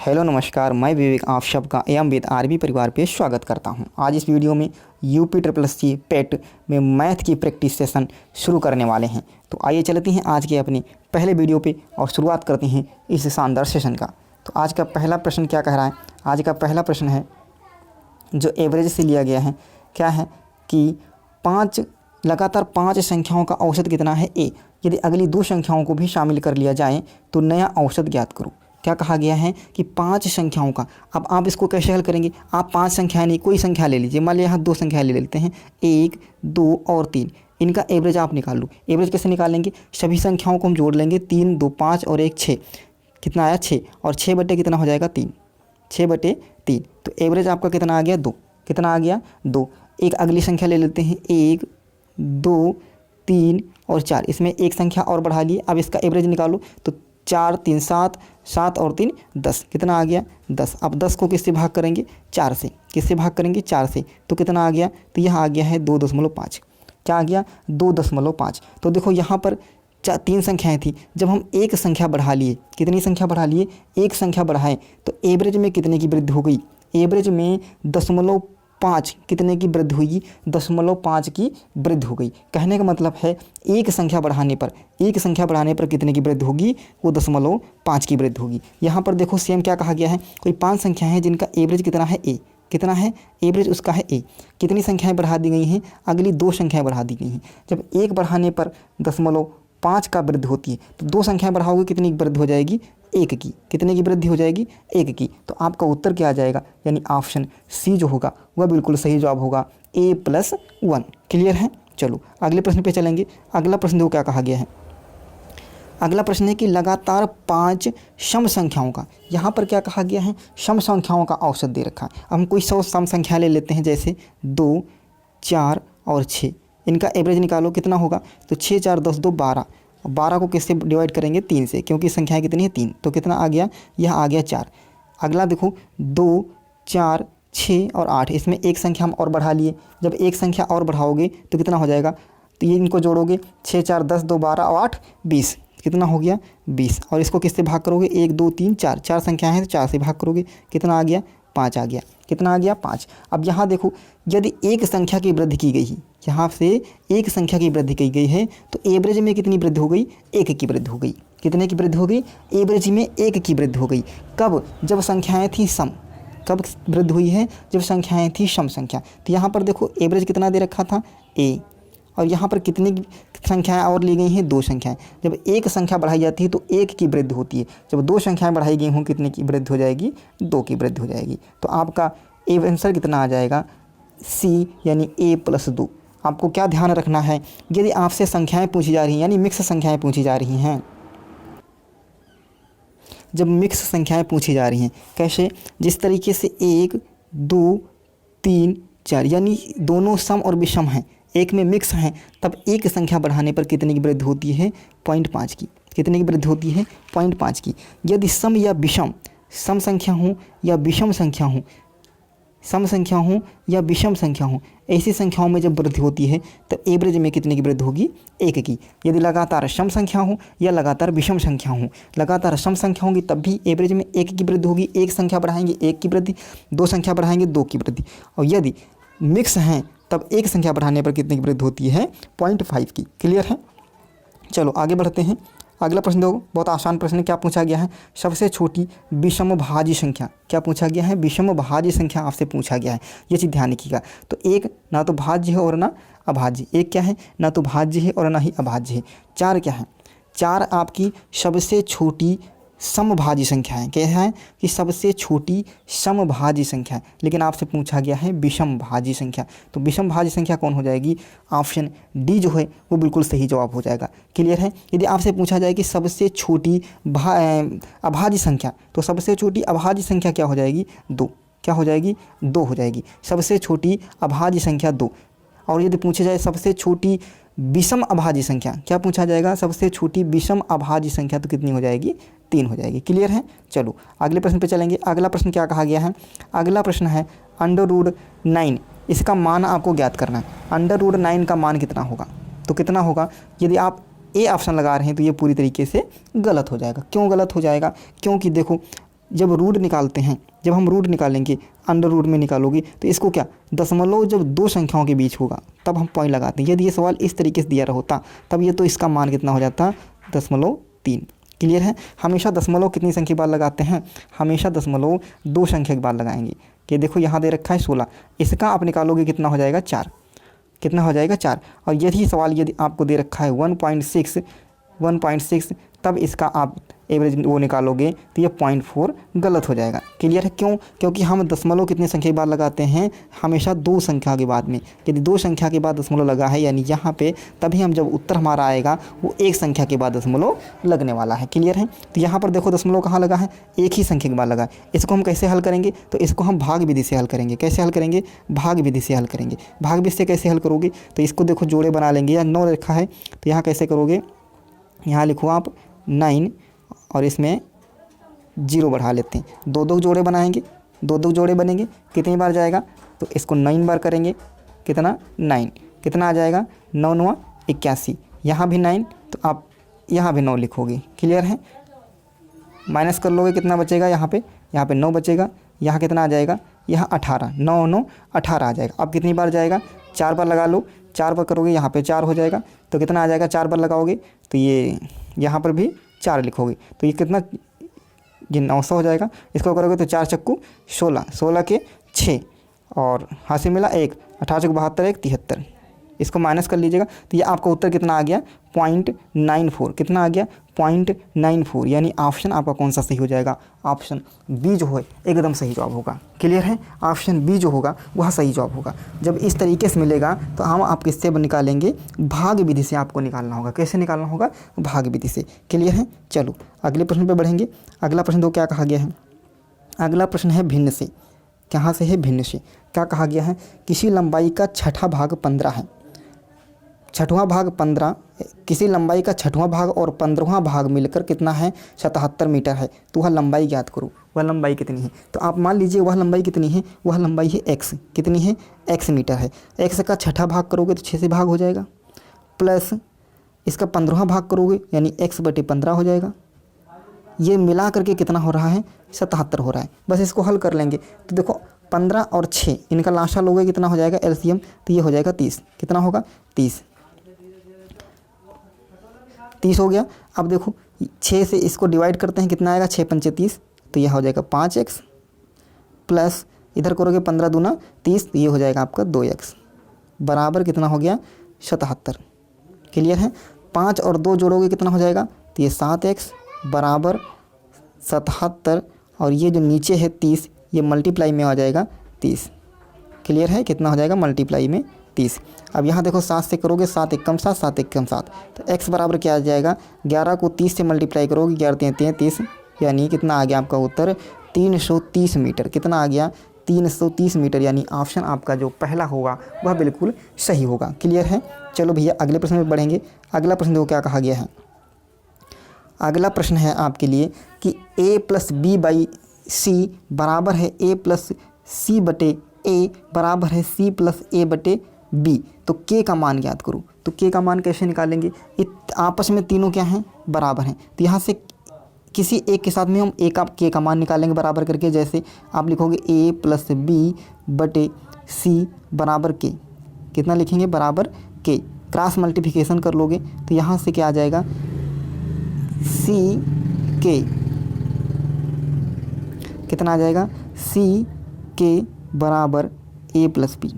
Hello नमस्कार, मैं विवेक आप सबका एम विद आरबी परिवार पे स्वागत करता हूं। आज इस वीडियो में यूपी ट्रिपल सी पेट में मैथ की प्रैक्टिस सेशन शुरू करने वाले हैं। तो आइए चलते हैं आज के अपने पहले वीडियो पे और शुरुआत करते हैं इस शानदार सेशन का। तो आज का पहला प्रश्न क्या कह रहा है? आज का पहला प्रश्न है जो एवरेज से लिया गया है, क्या है कि लगातार पाँच संख्याओं का औसत कितना है ए। यदि अगली दो संख्याओं को भी शामिल कर लिया जाए तो नया औसत ज्ञात करो। क्या कहा गया है कि पांच संख्याओं का। अब आप इसको कैसे हल करेंगे? आप पांच संख्याएं नहीं, कोई संख्या ले लीजिए। मान लिया यहाँ दो संख्याएं ले लेते हैं, 1, 2 और 3। इनका एवरेज आप निकाल लो। एवरेज कैसे निकालेंगे? सभी संख्याओं को हम जोड़ लेंगे, 3, 2, 5 और 1, 6। कितना आया? 6। और 6 बटे कितना हो जाएगा? 3। 6 बटे 3। तो एवरेज आपका कितना आ गया? 2। कितना आ गया? 2। एक अगली संख्या ले लेते हैं, 1, 2, 3 और 4। इसमें एक संख्या और बढ़ा लिए। अब इसका एवरेज निकालो तो 4, 3, 7, 7 और 3 10। कितना आ गया? 10। अब 10 को किससे भाग करेंगे? 4 से। किससे भाग करेंगे? 4 से। तो कितना आ गया? तो यहाँ आ गया है 2.5। क्या आ गया? 2.5। तो देखो यहाँ पर 3 संख्याएं थी, जब हम एक संख्या बढ़ा लिए, कितनी संख्या बढ़ा लिए? एक संख्या बढ़ाएं तो एवरेज में कितने की वृद्धि हो गई? एवरेज में 0.5 कितने की वृद्धि हुई? 0.5 की वृद्धि हो गई। कहने का मतलब है एक संख्या बढ़ाने पर कितने की वृद्धि होगी? वो 0.5 की वृद्धि होगी। यहाँ पर देखो सेम क्या कहा गया है, कोई 5 संख्याएं हैं जिनका एवरेज कितना है? ए। कितना है? एवरेज उसका है ए। कितनी संख्याएं बढ़ा दी गई हैं? अगली दो संख्याएं बढ़ा दी गई हैं। जब एक बढ़ाने पर 0.5 का वृद्धि होती है तो दो संख्याएं बढ़ाओगे, कितनी की वृद्धि हो जाएगी? 1 की। कितने की वृद्धि हो जाएगी? 1 की। तो आपका उत्तर क्या आ जाएगा? यानी ऑप्शन सी जो होगा वह बिल्कुल सही जवाब होगा, A+1। क्लियर है? चलो अगले प्रश्न पे चलेंगे। अगला प्रश्न देखो क्या कहा गया है। अगला प्रश्न है कि लगातार 5 सम संख्याओं का, यहाँ पर क्या कहा गया है? सम संख्याओं का औसत दे रखा है। अब हम कोई 100 सम संख्या ले लेते हैं, जैसे 2, 4 और 6। इनका एवरेज निकालो, कितना होगा? तो 6, 4, 10, 2, 12। 12 को किससे डिवाइड करेंगे? 3 से, क्योंकि संख्याएं कितनी है? 3। तो कितना आ गया? यह आ गया 4। अगला देखो 2, 4, 6 और 8। इसमें एक संख्या हम और बढ़ा लिए। जब एक संख्या और बढ़ाओगे तो कितना हो जाएगा? तो ये इनको जोड़ोगे, 6, 4, 10, 2, 12 और 8, 20। कितना हो गया? 20। और इसको किससे भाग करोगे? 1, 2, 3, 4। 4 संख्याएँ हैं तो 4 से भाग करोगे। कितना आ गया? 5 आ गया। कितना आ गया? 5। अब यहाँ देखो, यदि एक संख्या की वृद्धि की गई है, यहाँ से एक संख्या की वृद्धि की गई है तो एवरेज में कितनी वृद्धि हो गई? 1 की वृद्धि हो गई। कितने की वृद्धि हो गई? एवरेज में 1 की वृद्धि हो गई। कब? जब संख्याएं थी सम। कब वृद्धि हुई है? जब संख्याएं थी सम संख्या। तो यहाँ पर देखो एवरेज कितना दे रखा था? ए। और यहाँ पर कितनी संख्याएं और ली गई हैं? 2 संख्याएं। जब एक संख्या बढ़ाई जाती है तो 1 की वृद्धि होती है। जब 2 संख्याएं बढ़ाई गई हों, कितने की वृद्धि हो जाएगी? 2 की वृद्धि हो जाएगी। तो आपका आंसर कितना आ जाएगा? सी, यानी A+2। आपको क्या ध्यान रखना है, यदि आपसे संख्याएं पूछी जा रही हैं, यानी मिक्स संख्याएं पूछी जा रही हैं, जब मिक्स संख्याएं पूछी जा रही हैं, कैसे? जिस तरीके से 1, 2, 3, 4 यानी दोनों सम और विषम हैं, एक में मिक्स हैं, तब एक संख्या बढ़ाने पर कितने की वृद्धि होती है? 0.5 की। कितने की वृद्धि होती है? 0.5 की। यदि सम या विषम, सम संख्या हो या विषम संख्या हो, सम संख्या हो या विषम संख्या हो, ऐसी संख्याओं में जब वृद्धि होती है तो एवरेज में कितने की वृद्धि होगी? 1 की। यदि लगातार सम संख्या हो या लगातार विषम संख्या हो, लगातार सम संख्या होगी तब भी एवरेज में 1 की वृद्धि होगी। एक संख्या बढ़ाएंगे 1 की वृद्धि, 2 संख्या बढ़ाएंगे 2 की वृद्धि। और यदि मिक्स हैं तब एक संख्या बढ़ाने पर कितने की वृद्धि होती है? 0.5 की। क्लियर है? चलो आगे बढ़ते हैं। अगला प्रश्न देखो, बहुत आसान प्रश्न। क्या पूछा गया है? सबसे छोटी विषमभाज्य संख्या। क्या पूछा गया है? विषमभाज्य संख्या आपसे पूछा गया है। ये चीज़ ध्यान रखिएगा। तो एक ना तो भाज्य है और ना अभाज्य। एक क्या है? ना तो भाज्य है और ना ही अभाज्य है। 4 क्या है? 4 आपकी सबसे छोटी समभाज्य संख्या है। क्या है? कि सबसे छोटी समभाज्य संख्या है। लेकिन आपसे पूछा गया है विषमभाज्य संख्या। तो विषमभाज्य संख्या कौन हो जाएगी? ऑप्शन डी जो है वो बिल्कुल सही जवाब हो जाएगा। क्लियर है? यदि आपसे पूछा जाए कि सबसे छोटी अभाज्य संख्या, तो सबसे छोटी अभाज्य संख्या क्या हो जाएगी? 2। क्या हो जाएगी? 2 हो जाएगी। सबसे छोटी अभाज्य संख्या 2। और यदि पूछा जाए सबसे छोटी विषम अभाज्य संख्या, क्या पूछा जाएगा? सबसे छोटी विषम अभाज्य संख्या, तो कितनी हो जाएगी? 3 हो जाएगी। क्लियर है? चलो अगले प्रश्न पे चलेंगे। अगला प्रश्न क्या कहा गया है? अगला प्रश्न है √9। इसका मान आपको ज्ञात करना है। √9 का मान कितना होगा? तो कितना होगा? यदि आप ए ऑप्शन लगा रहे हैं तो ये पूरी तरीके से गलत हो जाएगा। क्यों गलत हो जाएगा? क्योंकि देखो जब रूट निकालते हैं, जब हम रूट निकालेंगे अंडर रूट में निकालोगे तो इसको क्या दशमलव जब दो संख्याओं के बीच होगा तब हम पॉइंट लगाते हैं। यदि ये सवाल इस तरीके से दिया रहा होता तब ये तो इसका मान कितना हो जाता 0.3। क्लियर है। हमेशा दशमलव कितनी संख्या के बाद लगाते हैं, हमेशा दशमलव दो संख्या के बाद लगाएंगे। कि देखो यहाँ दे रखा है 16, इसका आप निकालोगे कितना हो जाएगा 4, कितना हो जाएगा 4। और यदि सवाल यदि आपको दे रखा है 1.6 तब इसका आप एवरेज वो निकालोगे तो ये 0.4 गलत हो जाएगा। क्लियर है। क्यों? क्योंकि हम दशमलव कितनी संख्या के बाद लगाते हैं, हमेशा दो संख्या के बाद में। यदि दो संख्या के बाद दशमलव लगा है यानी यहाँ पे, तभी हम जब उत्तर हमारा आएगा वो एक संख्या के बाद दशमलव लगने वाला है। क्लियर है। तो यहाँ पर देखो दशमलव कहाँ लगा है, एक ही संख्या के बाद लगा है। इसको हम कैसे हल करेंगे, तो इसको हम भाग विधि से हल करेंगे। कैसे हल करेंगे, भाग विधि से हल करेंगे। भाग विधि से कैसे हल करोगे, तो इसको देखो जोड़े बना लेंगे। या 9 लिखा है तो यहाँ कैसे करोगे, यहाँ लिखो आप 9 और इसमें 0 बढ़ा लेते हैं। दो दो जोड़े बनाएंगे, दो दो जोड़े बनेंगे, कितनी बार जाएगा, तो इसको 9 बार करेंगे। कितना 9, कितना आ जाएगा 9 9 81। यहाँ भी 9 तो आप यहाँ भी 9 लिखोगे। क्लियर है। माइनस कर लोगे कितना बचेगा, यहाँ पे 9 बचेगा। यहाँ कितना आ जाएगा, यहाँ 18, 9 9 18 आ जाएगा। अब कितनी बार जाएगा, 4 बार लगा लो। 4 बार करोगे यहाँ पे 4 हो जाएगा। तो कितना आ जाएगा, 4 बार लगाओगे तो ये यहाँ पर भी 4 लिखोगे तो ये कितना, ये 900 हो जाएगा। इसको करोगे तो 4 चक्कू 16, 16 के 6 और हासिल मिला 1, 18 चक्कू 72, 1 73। इसको माइनस कर लीजिएगा तो ये आपका उत्तर कितना आ गया 0.94। कितना आ गया 0.94। यानी ऑप्शन आपका कौन सा सही हो जाएगा, ऑप्शन बी जो है एकदम सही जवाब होगा। क्लियर है। ऑप्शन बी जो होगा वह सही जवाब होगा। जब इस तरीके से मिलेगा तो हम आप किससे निकालेंगे, भाग विधि से आपको निकालना होगा। कैसे निकालना होगा, भाग विधि से। क्लियर है। चलो अगले प्रश्न पर बढ़ेंगे। अगला प्रश्न तो क्या कहा गया है, अगला प्रश्न है भिन्न से। कहाँ से है, भिन्न से। क्या कहा गया है, किसी लंबाई का छठा भाग 15 है, छठवां भाग 15, किसी लंबाई का छठवां भाग और 15वां भाग मिलकर कितना है 77 मीटर है। तो वह लंबाई ज्ञात करो। वह लंबाई कितनी है, तो आप मान लीजिए वह लंबाई कितनी है, वह लंबाई है x। कितनी है, x मीटर है। x का छठा भाग करोगे तो 6 से भाग हो जाएगा, प्लस इसका 15वां भाग करोगे यानी x/15 हो जाएगा। ये मिला करके कितना हो रहा है 77 हो रहा है। बस इसको हल कर लेंगे तो देखो 15 और 6 इनका लाशा लोगे कितना हो जाएगा एलसीएम, तो ये हो जाएगा 30। कितना होगा 30 हो गया। अब देखो 6 से इसको डिवाइड करते हैं, कितना आएगा 6 पंचे 30, तो यह हो जाएगा 5x प्लस इधर करोगे 15 दूना 30, तो ये हो जाएगा आपका 2x बराबर कितना हो गया 77। क्लियर है। 5 और 2 जोड़ोगे कितना हो जाएगा, तो ये 7x बराबर 77 और ये जो नीचे है 30 ये मल्टीप्लाई में आ जाएगा 30। क्लियर है। कितना हो जाएगा मल्टीप्लाई में 30। अब यहाँ देखो 7 से करोगे 7 एकम 7, 7 एकम 7, तो x बराबर क्या आ जाएगा 11 को 30 से मल्टीप्लाई करोगे 11 33, यानी कितना आ गया आपका उत्तर 330 मीटर। कितना आ गया 330 मीटर। यानी ऑप्शन आपका जो पहला होगा वह बिल्कुल सही होगा। क्लियर है। चलो भैया अगले प्रश्न में बढ़ेंगे। अगला प्रश्न देखो क्या कहा गया है। अगला प्रश्न है आपके लिए कि a+b/c बराबर है a+c/a बराबर है c+a/b। तो k का मान ज्ञात करो। तो k का मान कैसे निकालेंगे, आपस में तीनों क्या हैं बराबर हैं, तो यहाँ से किसी एक के साथ में हम k का मान निकालेंगे बराबर करके। जैसे आप लिखोगे a+b/c बराबर k, कितना लिखेंगे बराबर k, क्रॉस मल्टीप्लिकेशन कर लोगे तो यहाँ से क्या आ जाएगा c/k, कितना आ जाएगा c/k बराबर a+b।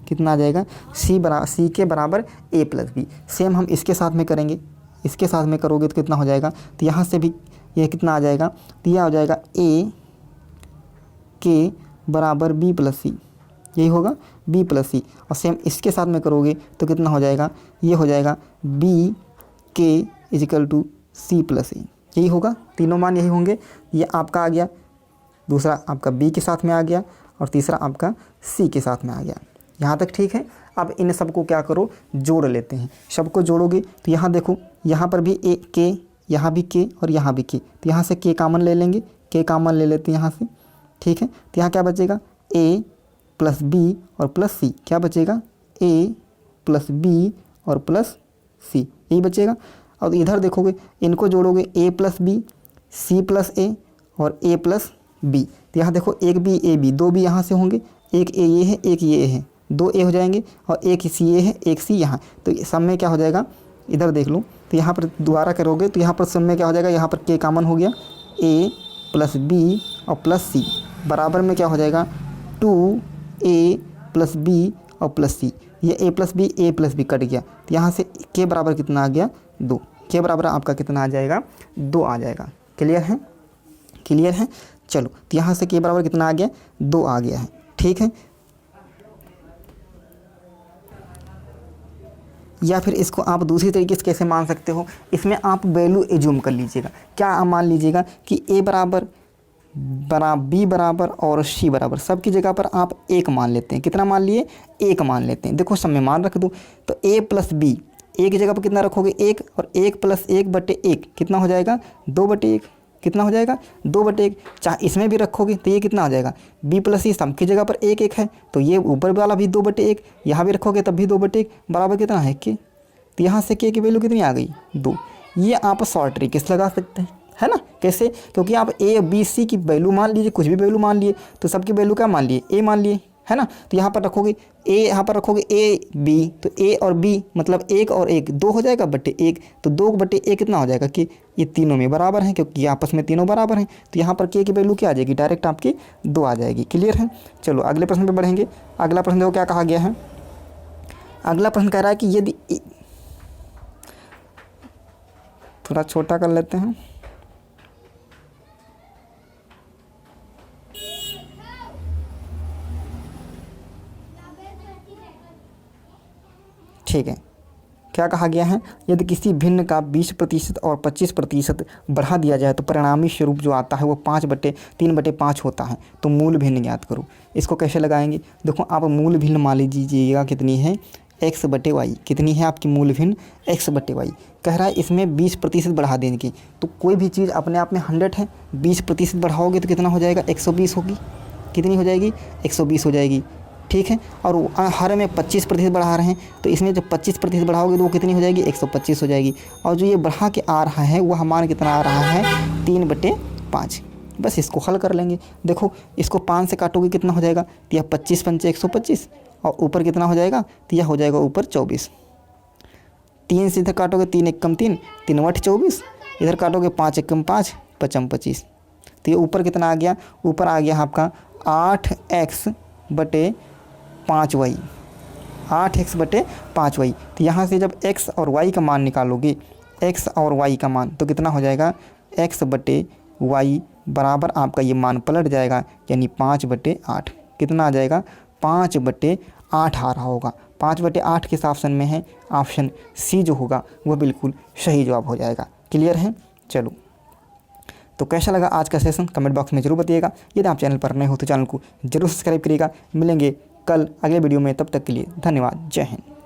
कितना आ जाएगा c/k बराबर a+b। सेम हम इसके साथ में करेंगे, इसके साथ में करोगे तो कितना हो जाएगा, तो यहाँ से भी ये कितना आ जाएगा, तो यह हो जाएगा a/k बराबर b+c, यही होगा b+c। और सेम इसके साथ में करोगे तो कितना हो जाएगा, ये हो जाएगा b/k = c+a, यही होगा। तीनों मान यही होंगे। ये आपका आ गया, दूसरा आपका b के साथ में आ गया और तीसरा आपका c के साथ में आ गया। यहाँ तक ठीक है। अब इन सबको क्या करो, जोड़ लेते हैं। सबको जोड़ोगे तो यहाँ देखो, यहाँ पर भी k, यहाँ भी k और यहाँ भी k, तो यहाँ से k कॉमन ले लेंगे, k कॉमन ले लेते हैं यहाँ से। ठीक है। तो यहाँ क्या बचेगा a + b और +c, क्या बचेगा a + b और +c, यही बचेगा। और इधर देखोगे इनको जोड़ोगे a + b c + a और a प्लस बी। तो यहाँ देखो एक बी ए बी, दो बी यहाँ से होंगे, एक ए ये है एक ये है, दो ए हो जाएंगे और एक सी ए है एक सी यहाँ। तो सब में क्या हो जाएगा, इधर देख लो, तो यहाँ पर दोबारा करोगे तो यहाँ पर सब में क्या हो जाएगा, यहाँ पर के कॉमन हो गया, ए प्लस बी और प्लस सी बराबर में क्या हो जाएगा 2a प्लस बी और प्लस सी। ये a प्लस बी कट गया, तो यहाँ से के बराबर कितना आ गया 2, के बराबर आपका कितना आ जाएगा 2 आ जाएगा। क्लियर है, क्लियर है। चलो तो यहाँ से के बराबर कितना आ गया 2 आ गया है, ठीक है। या फिर इसको आप दूसरी तरीके से कैसे मान सकते हो, इसमें आप वैल्यू एज्यूम कर लीजिएगा। क्या आप मान लीजिएगा कि a बराबर बी बराबर और सी बराबर, सब की जगह पर आप 1 मान लेते हैं। कितना मान लिए 1 मान लेते हैं। देखो सब में मान रख दो, तो a प्लस बी ए की जगह पर कितना रखोगे 1, और 1 प्लस 1/1 कितना हो जाएगा 2/1, कितना हो जाएगा 2/1। चाहे इसमें भी रखोगे तो ये कितना आ जाएगा b प्लस सी, सब की जगह पर 1 है तो ये ऊपर वाला भी 2/1, यहाँ भी रखोगे तब भी 2/1 बराबर कितना है के। तो यहाँ से के की वैल्यू कितनी आ गई 2। ये आप शॉर्ट ट्रिक किस लगा सकते हैं, है ना। कैसे, क्योंकि आप ए बी सी की वैल्यू मान लीजिए, कुछ भी वैल्यू मान लिए तो सबकी वैल्यू क्या मान लिए ए मान लिए, है ना। तो यहाँ पर रखोगे ए, यहाँ पर रखोगे ए बी, तो ए और बी मतलब 1 और 1 2 हो जाएगा /1, तो 2/1 कितना हो जाएगा कि ये तीनों में बराबर हैं, क्योंकि आपस में तीनों बराबर हैं। तो यहाँ पर के की वैल्यू क्या आ जाएगी, डायरेक्ट आपकी 2 आ जाएगी। क्लियर है। चलो अगले प्रश्न पर बढ़ेंगे। अगला प्रश्न देखो क्या कहा गया है। अगला प्रश्न कह रहा है कि यदि, थोड़ा छोटा कर लेते हैं, ठीक है। क्या कहा गया है, यदि किसी भिन्न का 20% और 25% बढ़ा दिया जाए तो परिणामी स्वरूप जो आता है वो 5/3/5 होता है, तो मूल भिन्न ज्ञात करो। इसको कैसे लगाएंगे, देखो आप मूल भिन्न मान लीजिएगा कितनी है x/y, कितनी है आपकी मूल भिन्न x/y। कह रहा है इसमें 20% बढ़ा देने की, तो कोई भी चीज़ अपने आप में 100 है, 20% बढ़ाओगे तो कितना हो जाएगा 120 होगी, कितनी हो जाएगी 120 हो जाएगी, ठीक है। और हर में 25% बढ़ा रहे हैं, तो इसमें जब 25% बढ़ाओगे तो वो कितनी हो जाएगी 125 हो जाएगी। और जो ये बढ़ा के आ रहा है वो हमारा कितना आ रहा है 3/5। बस इसको हल कर लेंगे। देखो इसको 5 से काटोगे कितना हो जाएगा, तो यह 25 पंचे 125, और ऊपर कितना हो जाएगा, तो यह हो जाएगा ऊपर 24। 3 से इधर काटोगे 3 एकम 3, 3 × 24, इधर काटोगे 5 एकम 5, 5 × 25। तो ये ऊपर कितना आ गया, ऊपर आ गया आपका 8x/5y, 8x/5y। तो यहाँ से जब x और y का मान निकालोगे, x और y का मान, तो कितना हो जाएगा x/y बराबर आपका ये मान पलट जाएगा, यानी 5/8। कितना आ जाएगा 5/8 आ रहा होगा। 5/8 किस ऑप्शन में है, ऑप्शन सी जो होगा वह बिल्कुल सही जवाब हो जाएगा। क्लियर है। चलो तो कैसा लगा आज का सेशन कमेंट बॉक्स में जरूर बताइएगा। यदि आप चैनल पर नए हो तो चैनल को जरूर सब्सक्राइब करिएगा। मिलेंगे कल अगले वीडियो में, तब तक के लिए धन्यवाद। जय हिंद।